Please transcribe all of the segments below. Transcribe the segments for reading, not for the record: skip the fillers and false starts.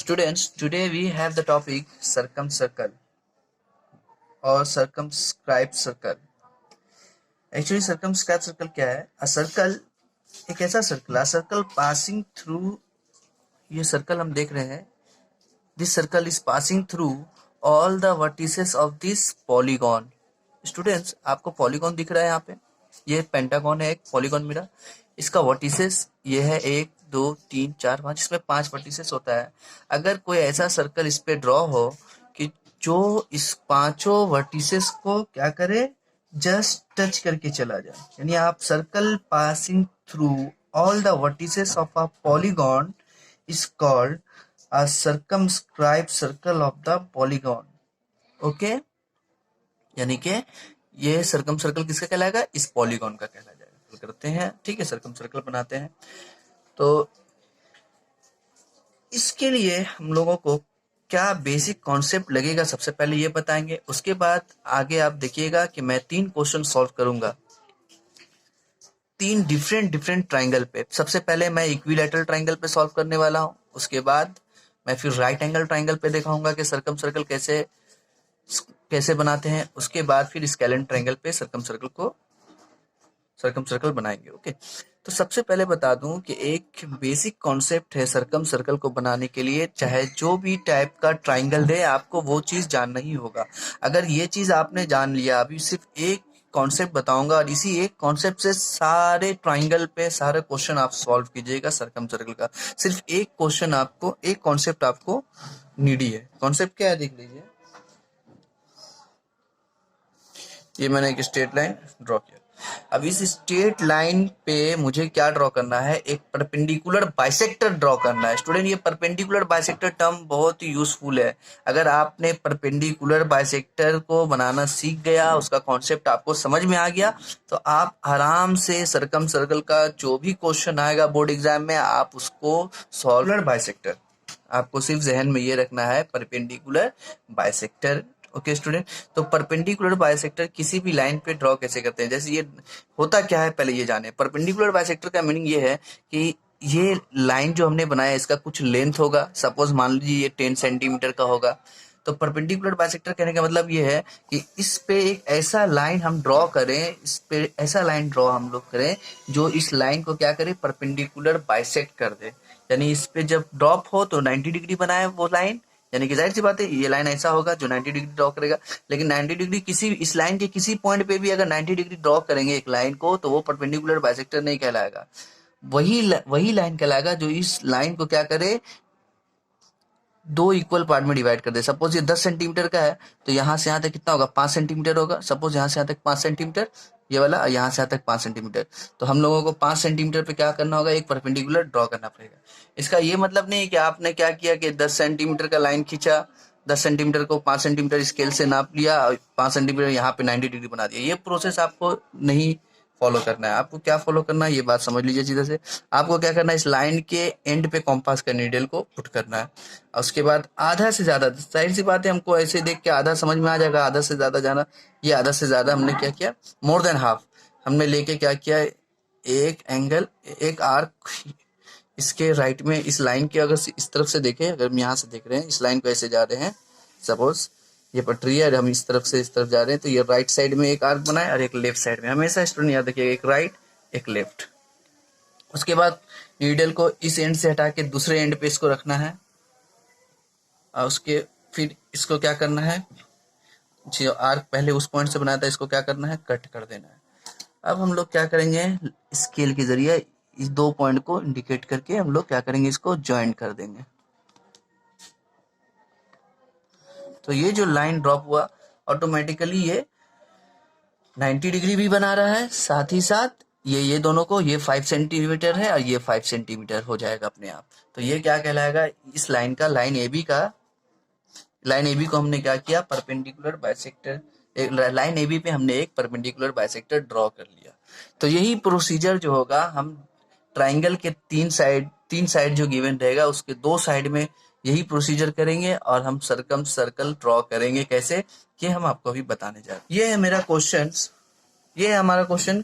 Students, today we have the topic circumcircle or circumscribed circle. Actually, circumscribed circle क्या है? A circle एक ऐसा circle है, circle passing through, ये circle हम देख रहे हैं. This circle is passing through all the vertices of this polygon. Students, आपको पॉलीगॉन दिख रहा है यहाँ पे. ये पेंटागन है, एक पॉलीगॉन मेरा. इसका वर्टिसेस ये है 1 2 3 4 5. इसमें 5 वर्टिसेस होता है. अगर कोई ऐसा सर्कल इस पे ड्रॉ हो कि जो इस पांचों वर्टिसेस को क्या करे, जस्ट टच करके चला जाए, यानी आप circle passing through all the vertices of a polygon is called a circumscribed circle of the polygon. Okay, यानी कि ये सर्कम सर्कल किसका कहलाएगा? इस पॉलीगॉन का कहला जाएगा. करते हैं, ठीक है, सर्कम सर्कल बनाते हैं. तो इसके लिए हम लोगों को क्या बेसिक कॉन्सेप्ट लगेगा, सबसे पहले ये बताएंगे. उसके बाद आगे आप देखिएगा कि मैं 3 क्वेश्चन सॉल्व करूंगा 3 डिफरेंट ट्राइंगल पे. सबसे पहले मैं इक्विलैटरल ट्राइंगल पे सॉल्व करने वाला हूं. उसके बाद मैं फिर राइट एंगल ट्राइंगल पे दिखाऊंगा कि सर्कम सर्कल कैसे बनाते हैं. उसके बाद फिर स्केलेन ट्राइंगल पे सर्कम सर्कल बनाएंगे. ओके, तो सबसे पहले बता दूं कि एक बेसिक कॉन्सेप्ट है सर्कम सर्कल को बनाने के लिए. चाहे जो भी टाइप का ट्राइंगल दे, आपको वो चीज जानना ही होगा. अगर ये चीज आपने जान लिया, अभी सिर्फ एक कॉन्सेप्ट बताऊंगा और इसी एक कॉन्सेप्ट से सारे ट्राइंगल पे सारे क्वेश्चन आप सॉल्व कीजिएगा सर्कम सर्कल का. सिर्फ एक क्वेश्चन आपको, एक कॉन्सेप्ट आपको नीडी है. कॉन्सेप्ट क्या है देख लीजिए. ये मैंने एक स्ट्रेट लाइन ड्रॉ किया. अब इस स्ट्रेट लाइन पे मुझे क्या ड्रॉ करना है? एक परपेंडिकुलर बाइसेक्टर ड्रॉ करना है. स्टूडेंट, ये परपेंडिकुलर बाइसेक्टर टर्म बहुत ही यूजफुल है. अगर आपने परपेंडिकुलर बाइसेक्टर को बनाना सीख गया, उसका कॉन्सेप्ट आपको समझ में आ गया, तो आप आराम से सर्कम सर्कल का जो भी क्वेश्चन आएगा बोर्ड एग्जाम में, आप उसको सॉल्व. बाइसेक्टर आपको सिर्फ जहन में ये रखना है, परपेंडिकुलर बाइसेक्टर. ओके स्टूडेंट, तो परपेंडिकुलर बाइसेक्टर किसी भी लाइन पे ड्रॉ कैसे करते हैं? जैसे ये होता क्या है, पहले ये जाने. परपेंडिकुलर बाइसेक्टर का मीनिंग ये है कि ये लाइन जो हमने बनाया, इसका कुछ लेंथ होगा. सपोज मान लीजिए ये 10 सेंटीमीटर का होगा. तो परपेंडिकुलर बाइसेक्टर कहने का मतलब ये है कि इस पे एक ऐसा लाइन हम ड्रॉ करें, इस पे ऐसा लाइन ड्रॉ हम लोग करें जो इस लाइन को क्या करे, परपेंडिकुलर बाइसेक्ट कर दे. यानी इस पे जब ड्रॉप हो तो 90 डिग्री बनाए वो लाइन. यानी कि जाहिर सी बात है, ये लाइन ऐसा होगा जो 90 डिग्री ड्रॉ करेगा. लेकिन 90 डिग्री किसी इस लाइन के किसी पॉइंट पे भी अगर 90 डिग्री ड्रॉ करेंगे एक लाइन को, तो वो परपेंडिकुलर बाइसेक्टर नहीं कहलाएगा. वही लाइन कहलाएगा जो इस लाइन को क्या करे, 2 इक्वल पार्ट में डिवाइड कर दे. सपोज ये 10 सेंटीमीटर का है, तो यहाँ से यहाँ तक कितना होगा? 5 सेंटीमीटर होगा. सपोज यहाँ से यहाँ तक 5 सेंटीमीटर, ये वाला यहाँ से यहाँ तक 5 सेंटीमीटर. तो हम लोगों को 5 सेंटीमीटर पे क्या करना होगा? एक परपेंडिकुलर ड्रॉ करना पड़ेगा. इसका ये मतलब नहीं कि आपने क्या किया कि 10 सेंटीमीटर का लाइन खींचा, 10 सेंटीमीटर को 5 सेंटीमीटर स्केल से नाप लिया और 5 सेंटीमीटर यहाँ पे 90 डिग्री बना दिया. ये प्रोसेस आपको नहीं फॉलो करना है. आपको क्या फॉलो करना है, ये बात समझ लीजिए सीधे से. आपको क्या करना है, इस लाइन के एंड पे कॉम्पास का नीडल को पुट करना है. और उसके बाद आधा से ज्यादा, जाहिर सी बात है, हमको ऐसे देख के आधा समझ में आ जाएगा, आधा से ज्यादा जाना. ये आधा से ज्यादा हमने क्या किया, मोर देन हाफ हमने लेके क्या किया, एक एंगल, एक आर्क इसके राइट में, इस लाइन के अगर इस तरफ से देखें, अगर हम यहाँ से देख रहे हैं, इस लाइन को ऐसे जा रहे हैं, सपोज ये पटरी है, हम इस तरफ से इस तरफ जा रहे हैं, तो ये राइट साइड में एक आर्क बनाए और एक लेफ्ट साइड में. हमेशा स्टूडेंट याद रखिएगा, एक राइट एक लेफ्ट. उसके बाद नीडल को इस एंड से हटा के दूसरे एंड पे इसको रखना है. और उसके फिर इसको क्या करना है, जो आर्क पहले उस पॉइंट से बनाया था, इसको क्या करना है, कट कर देना है. अब हम लोग क्या करेंगे, स्केल के जरिए इस 2 पॉइंट को इंडिकेट करके हम लोग क्या करेंगे, इसको ज्वाइन कर देंगे. तो ये जो लाइन ड्रॉप हुआ, ऑटोमेटिकली ये 90 डिग्री भी बना रहा है, साथ ही साथ ये दोनों को, ये 5 सेंटीमीटर है और ये 5 सेंटीमीटर हो जाएगा अपने आप. तो ये क्या कहलाएगा, इस लाइन का, लाइन एबी को हमने क्या किया, परपेंडिकुलर बाइसेक्टर. लाइन एबी पे हमने एक परपेंडिकुलर बाइसेक्टर ड्रॉ कर लिया. तो यही प्रोसीजर जो होगा, हम ट्राइंगल के 3 साइड जो गिवन रहेगा, उसके 2 साइड में यही प्रोसीजर करेंगे और हम सर्कम सर्कल ड्रॉ करेंगे. कैसे, ये हम आपको अभी बताने जा रहे हैं. ये है मेरा क्वेश्चन, ये है हमारा क्वेश्चन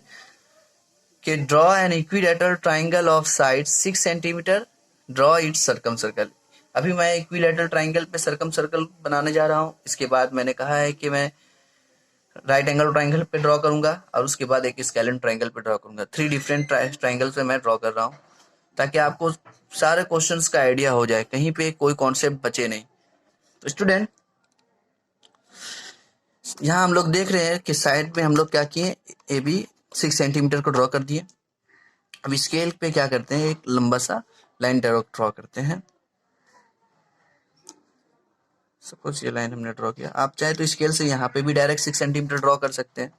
कि draw an equilateral triangle of side 6 centimetre, draw it's circum circle. अभी मैं इक्विलैटरल ट्राइंगल पे सर्कम सर्कल बनाने जा रहा हूँ। इसके बाद मैंने कहा है कि मैं राइट एंगल ट्राइंगल पे ड्रॉ करूंगा और उसके बाद एक स्केलन ट्राइंगल पे ड्रॉ करूंगा। 3 डिफरेंट ट्राइंगल पे मैं ड्रॉ कर रहा हूँ ताकि आपको सारे क्वेश्चंस का आइडिया हो जाए, कहीं पे कोई कॉन्सेप्ट बचे नहीं। तो स्टूडेंट, यहाँ हम लोग देख रहे हैं कि साइड में हम लोग क्या किए, ए बी 6 सेंटीमीटर को ड्रॉ कर दिए। अब स्केल पे क्या करते हैं, एक लंबा सा लाइन ड्रॉ करते हैं। सपोज ये लाइन हमने ड्रॉ किया, आप चाहे तो स्केल से यहाँ पे भी डायरेक्ट 6 सेंटीमीटर ड्रॉ कर सकते हैं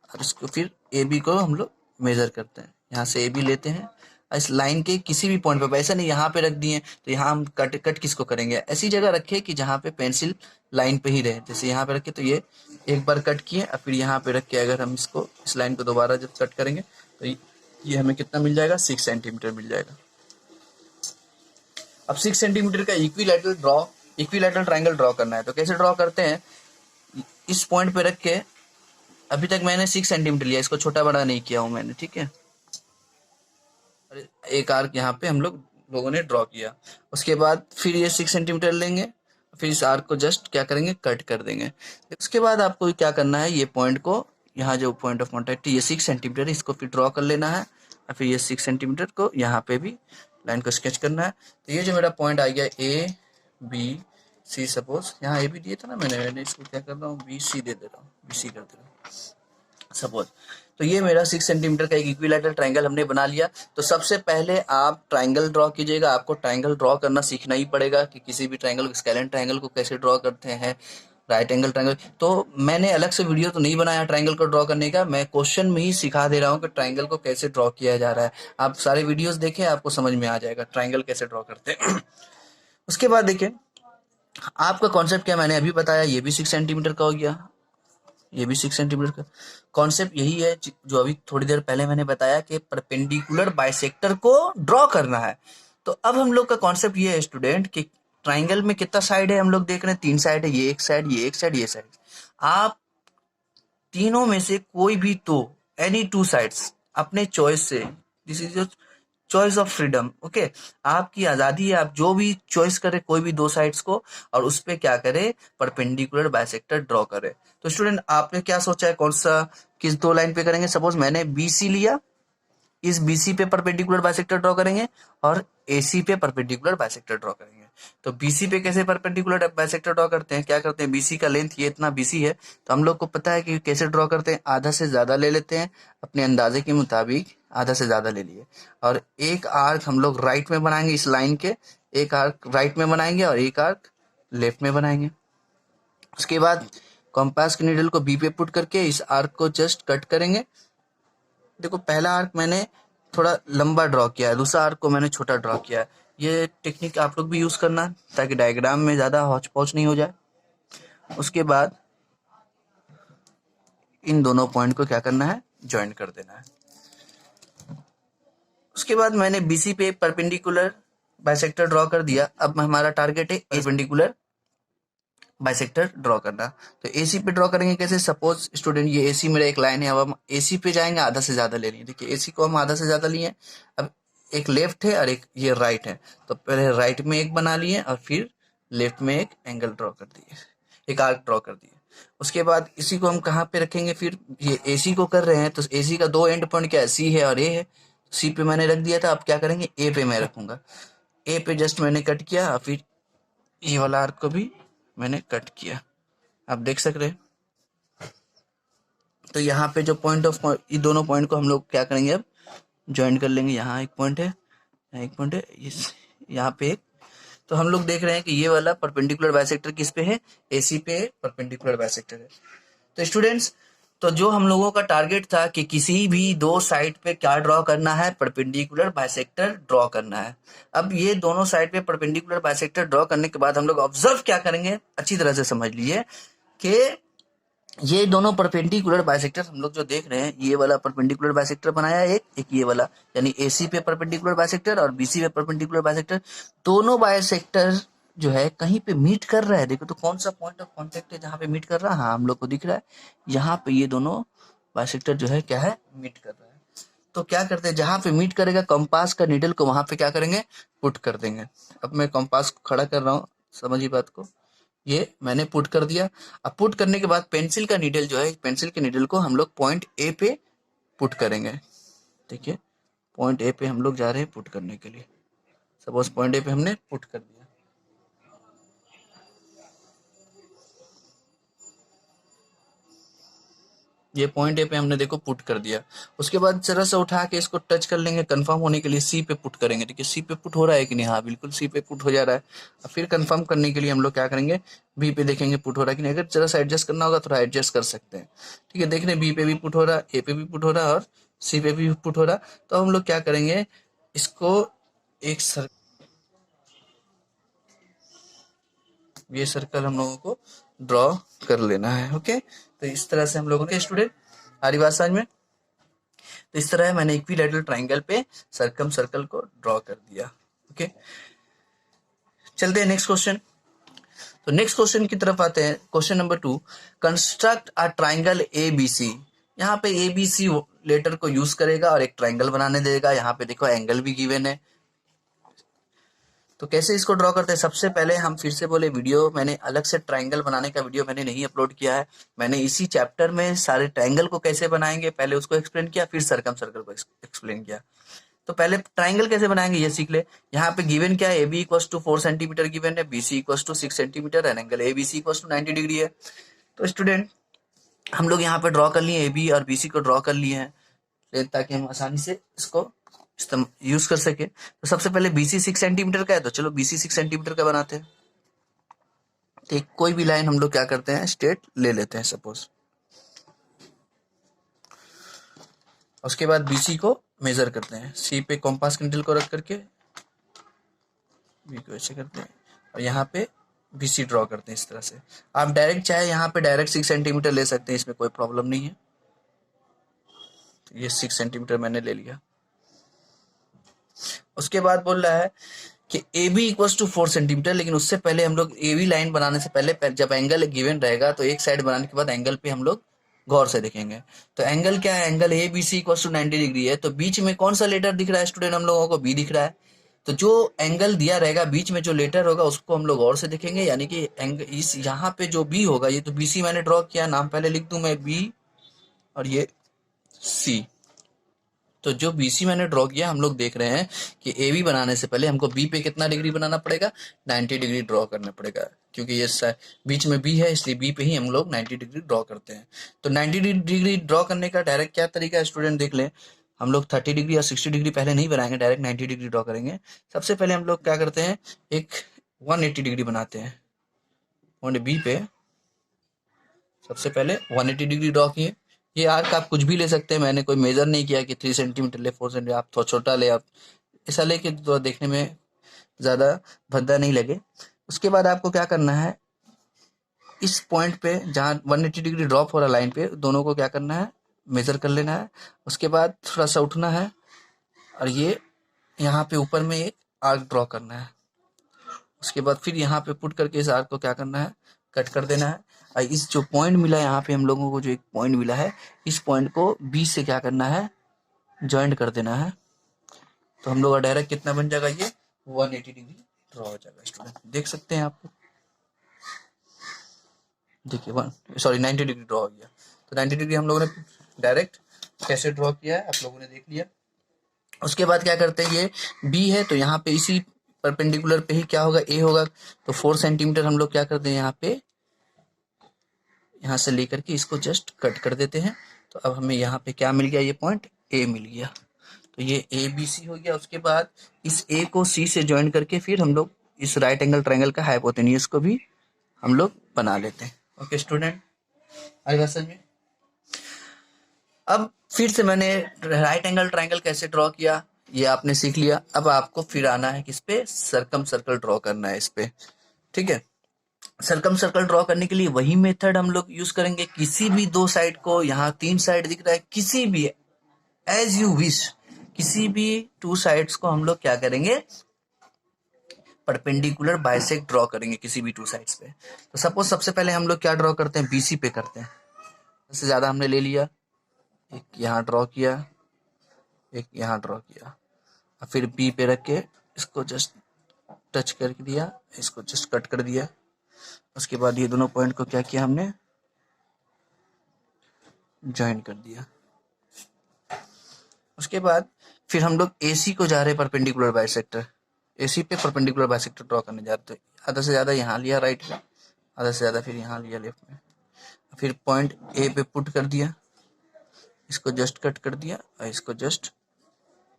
और इसको फिर ए बी को हम लोग मेजर करते हैं। यहाँ से ए बी लेते हैं, इस लाइन के किसी भी पॉइंट पे, ऐसा नहीं यहाँ पे रख दिए तो यहाँ हम कट किसको करेंगे, ऐसी जगह रखे कि जहाँ पे पेंसिल लाइन पे ही रहे। जैसे यहाँ पे रखे तो ये एक बार कट किए और फिर यहाँ पे रख के अगर हम इसको इस लाइन को दोबारा जब कट करेंगे तो ये हमें कितना मिल जाएगा, 6 सेंटीमीटर मिल जाएगा। अब 6 सेंटीमीटर का इक्विलैटरल ट्राइंगल ड्रॉ करना है। तो कैसे ड्रॉ करते हैं, इस पॉइंट पे रख के, अभी तक मैंने 6 सेंटीमीटर लिया, इसको छोटा बड़ा नहीं किया हूं मैंने, ठीक है। एक आर्क यहाँ पे हम लोगों ने ड्रॉ किया। उसके बाद फिर ये 6 सेंटीमीटर लेंगे, फिर इस आर्क को जस्ट क्या करेंगे, कट कर देंगे। उसके बाद आपको क्या करना है, ये पॉइंट को, यहाँ जो पॉइंट ऑफ कॉन्टेक्ट ये 6 सेंटीमीटर, इसको फिर ड्रॉ कर लेना है और फिर ये 6 सेंटीमीटर को यहाँ पे भी लाइन को स्केच करना है। तो ये जो मेरा पॉइंट आ गया ए बी सी, सपोज यहाँ ए बी दिया था ना मैंने इसको क्या कर रहा हूँ, बी सी दे रहा हूँ, बी सी कर दे रहा हूँ सपोज। तो ये मेरा 6 सेंटीमीटर का एक इक्विलैटरल ट्राइंगल हमने बना लिया। तो सबसे पहले आप ट्राइंगल ड्रॉ कीजिएगा। आपको ट्राइंगल ड्रॉ करना सीखना ही पड़ेगा कि किसी भी ट्राइंगल, स्केलेन ट्राइंगल को कैसे ड्रॉ करते हैं, राइट एंगल ट्राइंगल। तो मैंने अलग से वीडियो तो नहीं बनाया ट्राइंगल को ड्रॉ करने का, मैं क्वेश्चन में ही सिखा दे रहा हूँ कि ट्राइंगल को कैसे ड्रॉ किया जा रहा है। आप सारे वीडियोस देखें, आपको समझ में आ जाएगा ट्राइंगल कैसे ड्रॉ करते हैं। उसके बाद देखिए आपका कॉन्सेप्ट क्या मैंने अभी बताया, ये भी 6 सेंटीमीटर का हो गया, ये भी 6 सेंटीमीटर का। कॉन्सेप्ट यही है जो अभी थोड़ी देर पहले मैंने बताया कि परपेंडिकुलर बाइसेक्टर को ड्रॉ करना है। तो अब हम लोग का कॉन्सेप्ट ये है स्टूडेंट कि ट्राइंगल में कितना साइड है, हम लोग देख रहे हैं 3 साइड है, ये एक साइड, ये एक साइड, ये साइड। आप तीनों में से कोई भी तो एनी 2 साइड्स अपने चॉइस से, this is your choice of freedom, okay. आपकी आजादी है, आप जो भी चॉइस करें कोई भी 2 साइड्स को और उस पे क्या करे, परपेंडिकुलर बाइसेक्टर ड्रॉ करे। तो स्टूडेंट आपने क्या सोचा है, कौन सा, किस 2 लाइन पे करेंगे। सपोज मैंने बीसी लिया, इस बीसी पे परपेंडिकुलर बाइसेक्टर ड्रॉ करेंगे और एसी पे परपेंडिकुलर बाइसेक्टर ड्रॉ करेंगे। तो बीसी पे कैसे परपेंडिकुलर बाइसेक्टर ड्रॉ करते हैं, क्या करते हैं, बीसी का लेंथ ये इतना बीसी है तो हम लोग को पता है कि कैसे ड्रॉ करते हैं, आधा से ज्यादा ले लेते हैं, अपने अंदाजे के मुताबिक आधा से ज्यादा ले लिए और एक आर्क हम लोग राइट में बनाएंगे, इस लाइन के एक आर्क राइट में बनाएंगे और एक आर्क लेफ्ट में बनाएंगे। उसके बाद कॉम्पास के नीडल को बी पे पुट करके इस आर्क को जस्ट कट करेंगे। देखो पहला आर्क मैंने थोड़ा लंबा ड्रॉ किया है, दूसरा आर्क को मैंने छोटा ड्रॉ किया है। ये टेक्निक आप लोग भी यूज करना ताकि डायग्राम में ज्यादा हौच पौच नहीं हो जाए। उसके बाद इन दोनों पॉइंट को क्या करना है, ज्वाइन कर देना है। उसके बाद मैंने बीसी पे परपेंडिकुलर बाइसेक्टर ड्रॉ कर दिया। अब हमारा टारगेट है परपेंडिकुलर बाइसेक्टर ड्रॉ करना। तो एसी पे ड्रॉ करेंगे कैसे, सपोज स्टूडेंट ये एसी मेरा एक लाइन है, अब हम एसी पे जाएंगे, आधा से ज्यादा ले लेंगे। देखिए एसी को हम आधा से ज्यादा लिए, अब एक लेफ्ट है और एक ये राइट है, तो पहले राइट में एक बना लिए और फिर लेफ्ट में एक एंगल ड्रॉ कर दिए, एक आर्क ड्रॉ कर दिए। उसके बाद इसी को हम कहाँ पे रखेंगे, फिर ये एसी को कर रहे हैं तो एसी का 2 एंड पॉइंट क्या है, सी है और ए है। सी पे मैंने रख दिया था, अब क्या करेंगे, ए पे मैं रखूंगा। ए पे जस्ट मैंने कट किया और फिर ये वाला आर्क को भी मैंने कट किया, आप देख सक रहे हैं। तो यहाँ पे जो पॉइंट ऑफ, ये दोनों पॉइंट को हम लोग क्या करेंगे, अब ज्वाइन कर लेंगे। यहाँ एक पॉइंट है, यहाँ एक पॉइंट है, यहाँ पे एक। तो हम लोग देख रहे हैं कि ये वाला परपेंडिकुलर बाइसेक्टर किस पे है, एसी पे परपेंडिकुलर बाइसेक्टर है। तो स्टूडेंट्स, तो जो हम लोगों का टारगेट था कि किसी भी 2 साइड पे क्या ड्रॉ करना है, परपेंडिकुलर बाइसेक्टर ड्रॉ करना है। अब ये दोनों साइड पे परपेंडिकुलर बाइसेक्टर ड्रॉ करने के बाद हम लोग ऑब्जर्व क्या करेंगे, अच्छी तरह से समझ लीजिए कि ये दोनों परपेंडिकुलर बाइसेक्टर हम लोग जो देख रहे हैं, ये वाला परपेंडिकुलर बाइसेक्टर बनाया एक ये वाला, यानी एसी पे परपेंडिकुलर बाइसेक्टर और बीसी पे परपेंडिकुलर बाइसेक्टर। दोनों बाइसेक्टर जो है कहीं पे मीट कर रहा है। देखो तो कौन सा पॉइंट ऑफ कांटेक्ट है जहाँ पे मीट कर रहा है, हाँ हम लोग को दिख रहा है यहाँ पे, ये दोनों बाइसेक्टर जो है क्या है, मीट कर रहा है। तो क्या करते हैं, जहां पे मीट करेगा कंपास का नीडल को वहां पे क्या करेंगे, पुट कर देंगे। अब मैं कंपास को खड़ा कर रहा हूँ, समझिए बात को, ये मैंने पुट कर दिया। अब पुट करने के बाद पेंसिल का नीडल जो है, पेंसिल के नीडल को हम लोग पॉइंट ए पे पुट करेंगे। देखिए पॉइंट ए पे हम लोग जा रहे हैं पुट करने के लिए। सपोज पॉइंट ए पे हमने पुट कर दिया। ये पॉइंट ए पे हमने देखो पुट कर दिया। उसके बाद जरा सा उठा के इसको टच कर लेंगे, कंफर्म होने के लिए सी पे पुट करेंगे। देखिए सी पे पुट हो रहा है कि नहीं, हाँ बिल्कुल सी पे पुट हो जा रहा है। अब फिर कंफर्म करने के लिए हम लोग क्या करेंगे, बी पे देखेंगे पुट हो रहा है कि नहीं। अगर जरा सा एडजस्ट करना होगा थोड़ा एडजस्ट कर सकते हैं। ठीक है, देख रहे बी पे भी पुट हो रहा है, ए पे भी पुट हो रहा है और सी पे भी पुट हो रहा है। तो हम लोग क्या करेंगे, इसको एक ये सर्कल हम लोगों को ड्रॉ कर लेना है। ओके, तो इस तरह से हम लोगों के स्टूडेंट, हमारी बात समझ में। तो इस तरह मैंने इक्विलैटरल ट्रायंगल पे सर्कम सर्कल को ड्रॉ कर दिया। ओके, चलते हैं नेक्स्ट क्वेश्चन। तो नेक्स्ट क्वेश्चन की तरफ आते हैं। Question number 2, construct a triangle A B C. यहाँ पे ए बी सी लेटर को यूज करेगा और एक ट्राइंगल बनाने देगा। यहाँ पे देखो एंगल भी गिवन है। तो कैसे इसको ड्रॉ करते हैं, सबसे पहले हम फिर से बोले, वीडियो मैंने अलग से ट्रायंगल बनाने का वीडियो मैंने नहीं अपलोड किया है। मैंने इसी चैप्टर में सारे ट्रायंगल को कैसे बनाएंगे पहले उसको एक्सप्लेन किया, फिर सर्कम सर्कल को एक्सप्लेन किया। तो पहले ट्राइंगल कैसे बनाएंगे ये सीख ले। यहाँ पे गिवन क्या है, A B equal to 4 centimetre given है, B C equal to 6 centimetre and angle A B C equal to 90 degree है। तो स्टूडेंट हम लोग यहाँ पे ड्रॉ कर लिए, ए बी और बी सी को ड्रॉ कर लिए हैं ताकि हम आसानी से इसको यूज कर सके। तो सबसे पहले बीसी 6 सेंटीमीटर का है, तो चलो बीसी 6 सेंटीमीटर का बनाते हैं। तो कोई भी लाइन हम लोग क्या करते हैं, स्ट्रेट ले लेते हैं सपोज। उसके बाद बीसी को मेजर करते हैं, सी पे कॉम्पास निडल को रख करके बी को ऐसे करते हैं और यहाँ पे बीसी ड्रॉ करते हैं इस तरह से। आप डायरेक्ट चाहे यहाँ पे डायरेक्ट 6 सेंटीमीटर ले सकते हैं, इसमें कोई प्रॉब्लम नहीं है। तो ये 6 सेंटीमीटर मैंने ले लिया। उसके बाद बोल रहा है कि A B equal to 4 centimetre, लेकिन उससे पहले हम लोग ए बी लाइन बनाने से पहले जब एंगल गिवन रहेगा तो एक साइड बनाने के बाद एंगल पे हम लोग गौर से देखेंगे। तो एंगल क्या है, angle A B C equal to 90 degree है। तो बीच में कौन सा लेटर दिख रहा है स्टूडेंट, हम लोगों को बी दिख रहा है। तो जो एंगल दिया रहेगा बीच में जो लेटर होगा उसको हम लोग और से देखेंगे, यानी कि इस यहाँ पे जो बी होगा, ये तो बी सी मैंने ड्रॉ किया, नाम पहले लिख दूं मैं बी और ये सी। तो जो बीसी मैंने ड्रॉ किया, हम लोग देख रहे हैं कि ए बी बनाने से पहले हमको बी पे कितना डिग्री बनाना पड़ेगा, 90 डिग्री ड्रॉ करना पड़ेगा। क्योंकि ये बीच में बी है इसलिए बी पे ही हम लोग 90 डिग्री ड्रॉ करते हैं। तो 90 डिग्री ड्रॉ करने का डायरेक्ट क्या तरीका है स्टूडेंट, देख लें। हम लोग 30 डिग्री या 60 डिग्री पहले नहीं बनाएंगे, डायरेक्ट 90 डिग्री ड्रॉ करेंगे। सबसे पहले हम लोग क्या करते हैं, एक 180 डिग्री बनाते हैं। पॉइंट बी पे सबसे पहले 180 डिग्री ड्रॉ किए। ये आर्क आप कुछ भी ले सकते हैं, मैंने कोई मेजर नहीं किया कि 3 सेंटीमीटर ले, 4 सेंटीमीटर, आप थोड़ा छोटा ले, आप ऐसा ले कि तो देखने में ज़्यादा भद्दा नहीं लगे। उसके बाद आपको क्या करना है, इस पॉइंट पे जहाँ 180 डिग्री ड्रॉप हो रहा लाइन पे, दोनों को क्या करना है, मेजर कर लेना है। उसके बाद थोड़ा सा उठना है और ये यहाँ पे ऊपर में एक आर्क ड्रॉ करना है। उसके बाद फिर यहाँ पे पुट करके इस आर्क को क्या करना है, कट कर देना है। और इस जो पॉइंट मिला यहाँ पे हम लोगों को, जो एक पॉइंट मिला है, इस पॉइंट को बी से क्या करना है, ज्वाइंट कर देना है। तो हम लोग का डायरेक्ट कितना बन जाएगा, ये 180 डिग्री ड्रॉ हो जाएगा स्टूडेंट, देख सकते हैं आप। देखिए 90 डिग्री ड्रॉ हो गया। तो 90 डिग्री हम लोगों ने डायरेक्ट कैसे ड्रॉ किया है आप लोगों ने देख लिया। उसके बाद क्या करते हैं, ये बी है तो यहाँ पे इसी परपेंडिकुलर पे ही क्या होगा, ए होगा। तो 4 सेंटीमीटर हम लोग क्या करते हैं, यहाँ पे यहाँ से लेकर के इसको जस्ट कट कर देते हैं। तो अब हमें यहाँ पे क्या मिल गया, ये पॉइंट ए मिल गया। तो ये ए बी सी हो गया। उसके बाद इस ए को सी से ज्वाइन करके फिर हम लोग इस राइट एंगल ट्रायंगल का हाइपोटेन्यूज को भी हम लोग बना लेते हैं। ओके स्टूडेंट, आई बात समझ में। अब फिर से मैंने राइट एंगल ट्रायंगल कैसे ड्रॉ किया ये आपने सीख लिया। अब आपको फिर आना है किस पे, सर्कम सर्कल ड्रॉ करना है इस पे। ठीक है, सर्कम सर्कल ड्रॉ करने के लिए वही मेथड हम लोग यूज करेंगे। किसी भी दो साइड को, यहाँ 3 साइड दिख रहा है, किसी भी एज यू विश, किसी भी 2 साइड्स को हम लोग क्या करेंगे, परपेंडिकुलर बाइसेक्ट ड्रॉ करेंगे किसी भी 2 साइड्स पे। तो सपोज सबसे पहले हम लोग क्या ड्रॉ करते हैं, बीसी पे करते हैं। इससे ज्यादा हमने ले लिया, एक यहाँ ड्रॉ किया, एक यहाँ ड्रॉ किया, और फिर बी पे रख के इसको जस्ट टच कर दिया, इसको जस्ट कट कर दिया। उसके बाद ये दोनों पॉइंट को क्या किया हमने, ज्वाइन कर दिया। उसके बाद फिर हम लोग AC को जा रहे हैं परपेंडिकुलर बाइसेक्टर, AC पे परपेंडिकुलर बाइसेक्टर ड्रॉ करने जा रहे थे। आधा से ज़्यादा यहाँ लिया राइट में, आधा से ज़्यादा फिर यहाँ लिया लेफ्ट में, फिर पॉइंट A पे पुट कर दिया, इसको जस्ट कट कर दिया और इसको जस्ट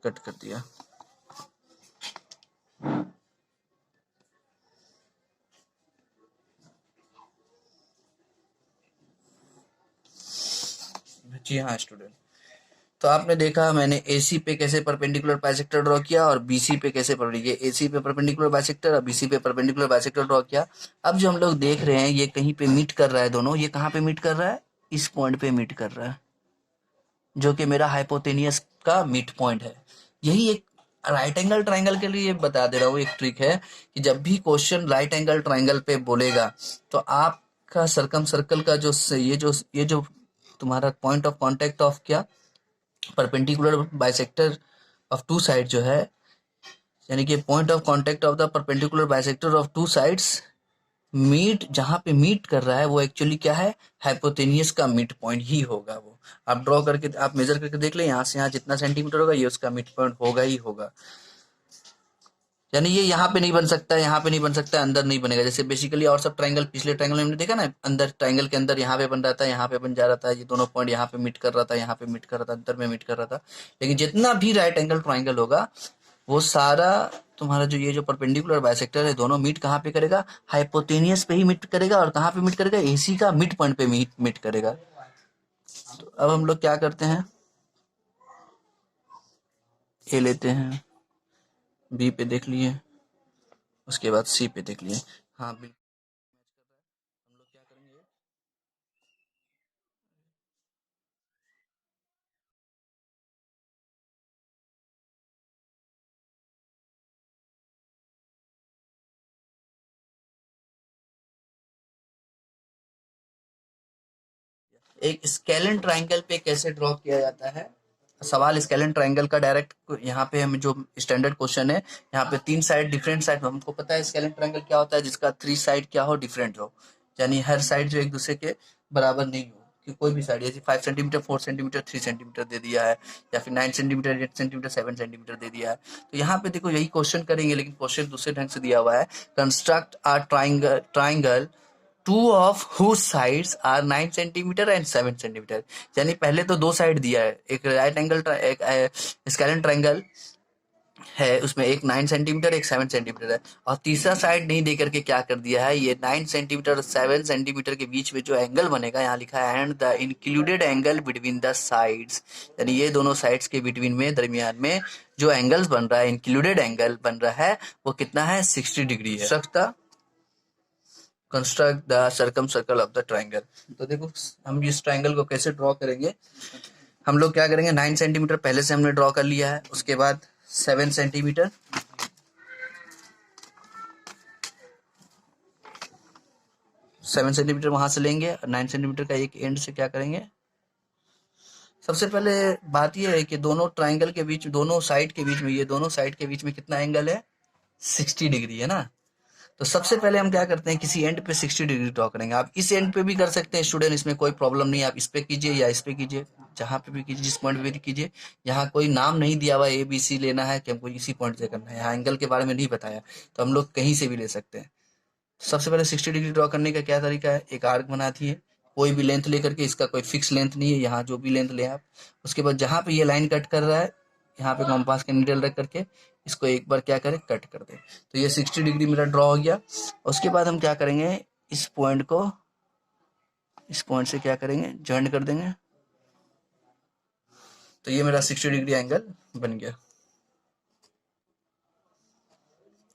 कट कर दिया। जी हाँ स्टूडेंट, तो आपने देखा मैंने AC पे कैसे परपेंडिकुलर बाइसेक्टर ड्रॉ किया और BC पे कैसे AC पे परपेंडिकुलर बाइसेक्टर और BC पे परपेंडिकुलर बाइसेक्टर ड्रॉ किया। अब जो हम लोग देख रहे हैं ये कहीं पे मीट कर रहा है दोनों, ये कहाँ पे मीट कर रहा है, इस पॉइंट पे मीट कर रहा है, जो कि मेरा हाइपोटेनियस का मिड पॉइंट है। यही एक राइट एंगल ट्राइंगल के लिए बता दे रहा हूँ, एक ट्रिक है कि जब भी क्वेश्चन राइट एंगल ट्राइंगल पे बोलेगा तो आपका सर्कम सर्कल का ये जो तुम्हारा पॉइंट ऑफ कांटेक्ट ऑफ क्या, perpendicular bisector of two side जो है, यानी कि point of contact of the perpendicular bisector of two sides meet, जहां पे मीट कर रहा है वो एक्चुअली क्या है, हाइपोटेनियस का मिड पॉइंट ही होगा। वो आप ड्रॉ करके आप मेजर करके देख ले, यहाँ से यहाँ जितना सेंटीमीटर होगा ये उसका मिड पॉइंट होगा ही होगा। यानी ये यहाँ पे नहीं बन सकता, यहाँ पे नहीं बन सकता, अंदर नहीं बनेगा। जैसे बेसिकली और सब ट्रायंगल, पिछले ट्रायंगल में हमने देखा ना, अंदर ट्रायंगल के अंदर यहाँ पे बन रहा था, यहाँ पे बन जा रहा था, ये दोनों पॉइंट यहाँ पे मीट कर रहा था, यहाँ पे मीट कर रहा था, अंदर में मीट कर रहा था। लेकिन जितना भी राइट एंगल ट्रायंगल होगा वो सारा तुम्हारा जो ये जो परपेंडिकुलर बाइसेक्टर है दोनों मीट कहाँ पे करेगा, हाइपोटेनियस पे ही मीट करेगा। और कहाँ पे मीट करेगा, AC का मिड पॉइंट पे मीट करेगा। तो अब हम लोग क्या करते हैं, A लेते हैं, B पे देख लिए, उसके बाद C पे देख लिए। हाँ बिल्कुल, हम लोग क्या करेंगे, एक स्केलन ट्रायंगल पे कैसे ड्रॉ किया जाता है। सवाल स्केलन ट्रायंगल का डायरेक्ट यहाँ पे हम जो स्टैंडर्ड क्वेश्चन है, यहाँ पे 3 साइड डिफरेंट साइड, हमको पता है स्केलन ट्रायंगल क्या होता है, जिसका 3 साइड क्या हो, डिफरेंट हो, यानी हर साइड जो एक दूसरे के बराबर नहीं हो, कि कोई भी साइड, जैसे 5 सेंटीमीटर, 4 सेंटीमीटर, 3 सेंटीमीटर दे दिया है, या फिर 9 सेंटीमीटर, 8 सेंटीमीटर, 7 सेंटीमीटर दे दिया है। तो यहाँ पे देखो यही क्वेश्चन करेंगे, लेकिन क्वेश्चन दूसरे ढंग से दिया हुआ है, construct a triangle two of whose sides are 9 centimetre and 7 centimetre. यानी पहले तो दो साइड दिया है, एक राइट एंगल एक स्केलन ट्रायंगल है, उसमें एक 9 सेंटीमीटर एक 7 सेंटीमीटर है, और तीसरा साइड नहीं दे करके क्या कर दिया है, ये 9 सेंटीमीटर और 7 सेंटीमीटर के बीच में जो एंगल बनेगा, यहाँ लिखा है and the included angle between the sides, यानी ये दोनों साइड्स के बिटवीन में, दरमियान में जो एंगल्स बन रहा है, इंक्लूडेड एंगल बन रहा है, वो कितना है, 60 डिग्री है। सकता construct the circum circle of the triangle. तो देखो हम इस ट्राइंगल को कैसे ड्रॉ करेंगे, हम लोग क्या करेंगे, 9 सेंटीमीटर पहले से हमने ड्रॉ कर लिया है, उसके बाद 7 सेंटीमीटर, 7 सेंटीमीटर वहां से लेंगे, और 9 सेंटीमीटर का एक एंड से क्या करेंगे। सबसे पहले बात यह है कि दोनों ट्राइंगल के बीच, दोनों साइड के बीच में, ये दोनों साइड के बीच में कितना एंगल है, 60 डिग्री है ना। तो सबसे पहले हम क्या करते हैं, किसी एंड पे 60 डिग्री ड्रॉ करेंगे। आप इस एंड पे भी कर सकते हैं स्टूडेंट, इसमें कोई प्रॉब्लम नहीं है, आप इस पे कीजिए या इस पे कीजिए, जहां पे भी कीजिए, जिस पॉइंट पे भी कीजिए। यहाँ कोई नाम नहीं दिया हुआ ABC लेना है कि हमको इसी पॉइंट से करना है, यहाँ एंगल के बारे में नहीं बताया, तो हम लोग कहीं से भी ले सकते हैं। सबसे पहले 60 डिग्री ड्रॉ करने का क्या तरीका है, एक आर्क बना दिए, कोई भी लेंथ लेकर के, इसका कोई फिक्स लेंथ नहीं है, यहाँ जो भी लेंथ ले आप। उसके बाद जहां पे ये लाइन कट कर रहा है, यहाँ पे कॉम्पास का नीडल रख करके इसको एक बार क्या करें, कट कर दे। तो ये 60 डिग्री मेरा ड्रॉ हो गया। उसके बाद हम क्या करेंगे, इस पॉइंट को इस पॉइंट से क्या करेंगे, ज्वाइन कर देंगे। तो ये मेरा 60 डिग्री एंगल बन गया।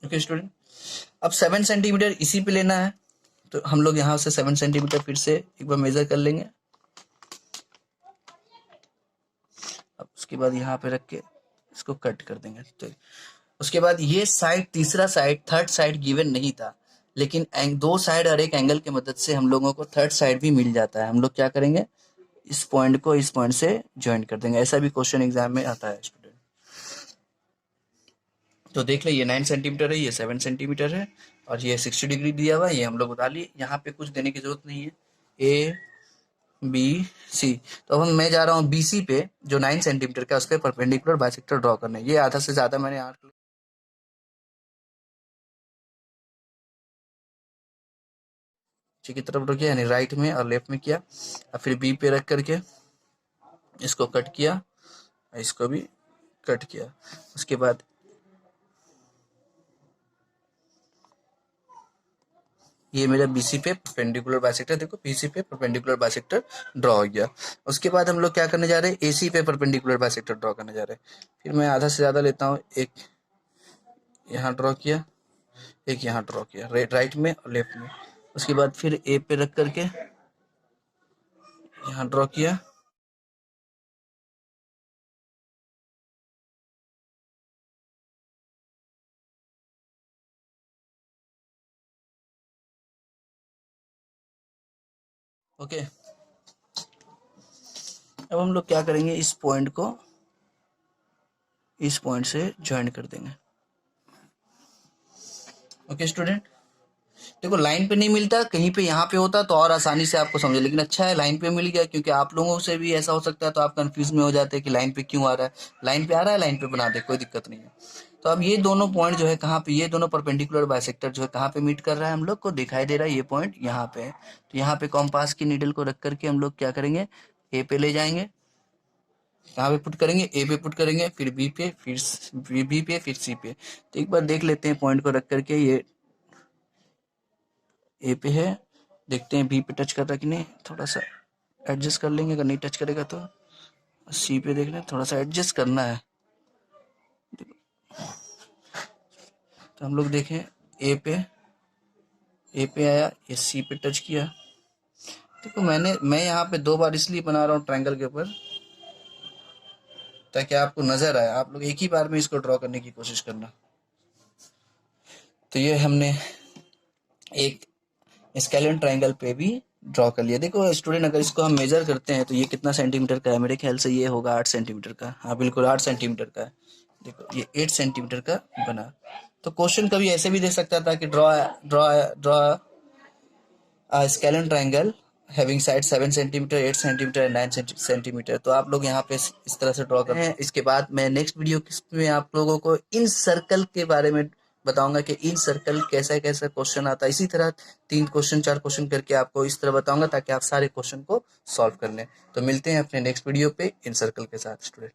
ओके स्टूडेंट, अब 7 सेंटीमीटर इसी पे लेना है, तो हम लोग यहाँ से 7 सेंटीमीटर फिर से एक बार मेजर कर लेंगे। अब उसके बाद यहाँ पे रख के इसको कट कर देंगे। तो उसके बाद ये साइड, तीसरा साइड, थर्ड साइड गिवन नहीं था, लेकिन दो साइड और एक एंगल की मदद से हम लोगों को थर्ड साइड भी मिल जाता है। हम लोग क्या करेंगे, इस पॉइंट को इस पॉइंट से ज्वाइन कर देंगे। ऐसा भी क्वेश्चन एग्जाम में आता है स्टूडेंट। तो देख ले, ये 9 सेंटीमीटर है, ये 7 सेंटीमीटर है, और ये 60 डिग्री दिया हुआ है, ये हम लोग बता लिए। यहाँ पे कुछ देने की जरूरत नहीं है, ए बी सी। तो अब मैं जा रहा हूँ BC पे, जो 9 सेंटीमीटर का, उसके परपेंडिकुलर बाइसेक्टर ड्रॉ करना है। ये आधा से ज्यादा मैंने आर्क नीचे की तरफ रख किया, यानी राइट में और लेफ्ट में किया, और फिर B पे रख करके इसको कट किया, इसको भी कट किया। उसके बाद ये मेरा BC पे परपेंडिकुलर बाइसेक्टर, देखो BC पे परपेंडिकुलर बाइसेक्टर ड्रॉ हो गया। उसके बाद हम लोग क्या करने जा रहे हैं, AC पे परपेंडिकुलर बाइसेक्टर ड्रॉ करने जा रहे हैं। फिर मैं आधा से ज्यादा लेता हूँ, एक यहाँ ड्रॉ किया, एक यहाँ ड्रॉ किया, राइट में और लेफ्ट में। उसके बाद फिर A पे रख करके यहाँ ड्रॉ किया, ओके। अब हम लोग क्या करेंगे, इस पॉइंट को इस पॉइंट से ज्वाइन कर देंगे। ओके स्टूडेंट, देखो लाइन पे नहीं मिलता, कहीं पे यहाँ पे होता तो और आसानी से आपको समझे, लेकिन अच्छा है लाइन पे मिल गया, क्योंकि आप लोगों से भी ऐसा हो सकता है तो आप कंफ्यूज में हो जाते हैं कि लाइन पे क्यों आ रहा है। लाइन पे आ रहा है, लाइन पे बना दे, कोई दिक्कत नहीं है। तो अब ये दोनों पॉइंट जो है कहाँ पे, ये दोनों परपेंडिकुलर बाइसेक्टर जो है कहाँ पे मीट कर रहा है, हम लोग को दिखाई दे रहा है ये पॉइंट यहाँ पे है। तो यहाँ पे कॉम्पास की नीडल को रख करके हम लोग क्या करेंगे, ए पे ले जाएंगे, कहाँ पे पुट करेंगे, ए पे पुट करेंगे, फिर बी पे, फिर बी पे, फिर सी पे। तो एक बार देख लेते हैं पॉइंट को रख करके, ये ए पे है, देखते हैं बी पे टच कर रहा है कि नहीं, थोड़ा सा एडजस्ट कर लेंगे, अगर नहीं टच करेगा तो सी पे देख लें, थोड़ा सा एडजस्ट करना है। तो हम लोग देखें, ए पे आया, ये सी पे टच किया। देखो मैं यहाँ पे 2 बार इसलिए बना रहा हूँ ट्रायंगल के ऊपर, ताकि आपको नजर आए, आप लोग एक ही बार में इसको ड्रॉ करने की कोशिश करना। तो ये हमने एक स्केलियन ट्रायंगल पे भी ड्रॉ कर लिया। देखो स्टूडेंट, अगर इसको हम मेजर करते हैं तो ये कितना सेंटीमीटर का है, मेरे ख्याल से ये होगा 8 सेंटीमीटर का। हाँ बिल्कुल 8 सेंटीमीटर का है। देखो ये 8 सेंटीमीटर का बना। तो क्वेश्चन कभी ऐसे भी दे सकता था कि draw draw draw scalene triangle having side 7 centimetre, 8 centimetre, 9 centimetre. तो आप लोग यहाँ पे इस तरह से ड्रॉ करते हैं। इसके बाद मैं नेक्स्ट वीडियो में आप लोगों को इन सर्कल के बारे में बताऊंगा कि इन सर्कल कैसा कैसा क्वेश्चन आता है। इसी तरह 3 क्वेश्चन 4 क्वेश्चन करके आपको इस तरह बताऊंगा, ताकि आप सारे क्वेश्चन को सॉल्व कर लें। तो मिलते हैं अपने नेक्स्ट वीडियो पे इन सर्कल के साथ स्टूडेंट।